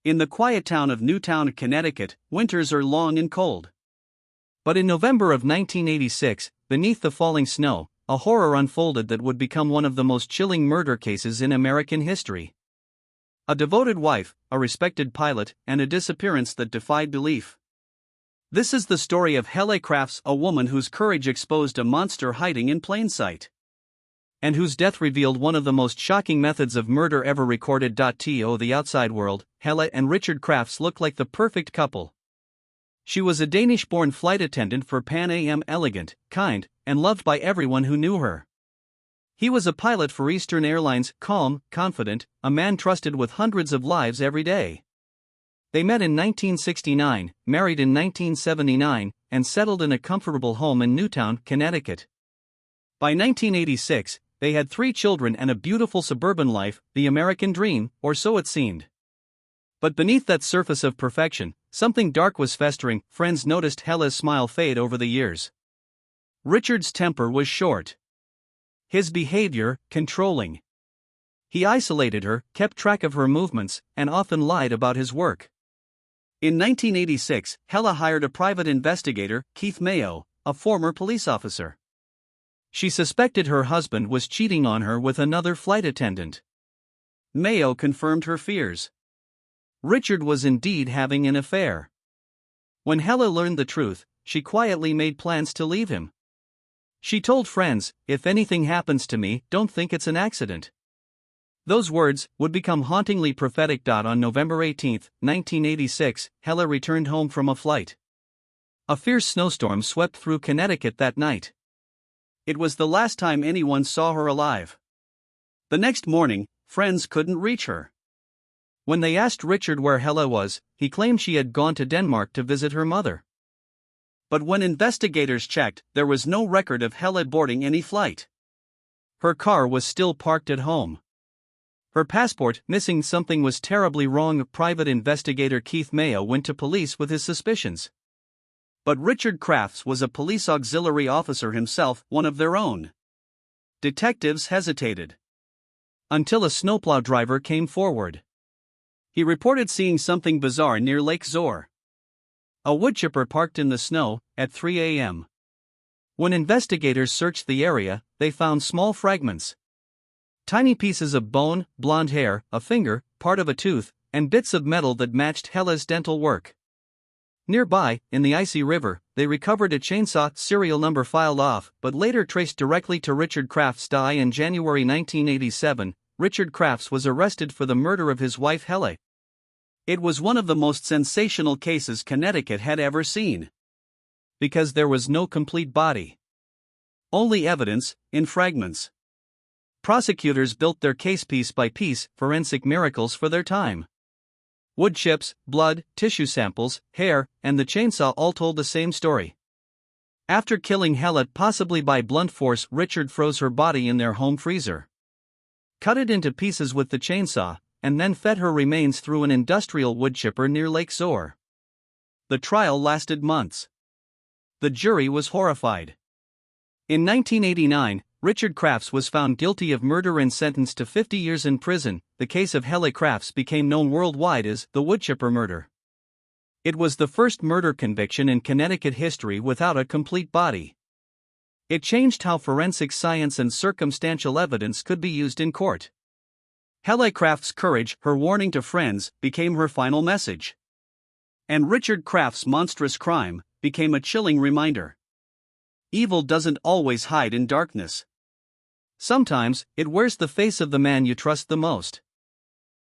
In the quiet town of Newtown, Connecticut, winters are long and cold. But in November of 1986, beneath the falling snow, a horror unfolded that would become one of the most chilling murder cases in American history. A devoted wife, a respected pilot, and a disappearance that defied belief. This is the story of Helle Crafts, a woman whose courage exposed a monster hiding in plain sight, and whose death revealed one of the most shocking methods of murder ever recorded. To the outside world, Helle and Richard Crafts looked like the perfect couple. She was a Danish-born flight attendant for Pan Am, elegant, kind, and loved by everyone who knew her. He was a pilot for Eastern Airlines, calm, confident, a man trusted with hundreds of lives every day. They met in 1969, married in 1979, and settled in a comfortable home in Newtown, Connecticut. By 1986, they had 3 children and a beautiful suburban life, the American dream, or so it seemed. But beneath that surface of perfection, something dark was festering. Friends noticed Helle's smile fade over the years. Richard's temper was short. His behavior, controlling. He isolated her, kept track of her movements, and often lied about his work. In 1986, Helle hired a private investigator, Keith Mayo, a former police officer. She suspected her husband was cheating on her with another flight attendant. Mayo confirmed her fears. Richard was indeed having an affair. When Helle learned the truth, she quietly made plans to leave him. She told friends, "If anything happens to me, don't think it's an accident." Those words would become hauntingly prophetic. On November 18, 1986, Helle returned home from a flight. A fierce snowstorm swept through Connecticut that night. It was the last time anyone saw her alive. The next morning, friends couldn't reach her. When they asked Richard where Helle was, he claimed she had gone to Denmark to visit her mother. But when investigators checked, there was no record of Helle boarding any flight. Her car was still parked at home. Her passport missing. Something was terribly wrong. Private investigator Keith Mayo went to police with his suspicions. But Richard Crafts was a police auxiliary officer himself, one of their own. Detectives hesitated. Until a snowplow driver came forward. He reported seeing something bizarre near Lake Zor. A woodchipper parked in the snow at 3 a.m. When investigators searched the area, they found small fragments. Tiny pieces of bone, blonde hair, a finger, part of a tooth, and bits of metal that matched Helle's dental work. Nearby, in the icy river, they recovered a chainsaw, serial number filed off, but later traced directly to Richard Crafts. In January 1987, Richard Crafts was arrested for the murder of his wife Helle. It was one of the most sensational cases Connecticut had ever seen. Because there was no complete body. Only evidence, in fragments. Prosecutors built their case piece by piece, forensic miracles for their time. Wood chips, blood, tissue samples, hair, and the chainsaw all told the same story. After killing Helle possibly by blunt force, Richard froze her body in their home freezer. Cut it into pieces with the chainsaw, and then fed her remains through an industrial woodchipper near Lake Zor. The trial lasted months. The jury was horrified. In 1989, Richard Crafts was found guilty of murder and sentenced to 50 years in prison. The case of Helle Crafts became known worldwide as the Woodchipper Murder. It was the first murder conviction in Connecticut history without a complete body. It changed how forensic science and circumstantial evidence could be used in court. Helle Crafts' courage, her warning to friends, became her final message. And Richard Crafts' monstrous crime became a chilling reminder. Evil doesn't always hide in darkness. Sometimes, it wears the face of the man you trust the most.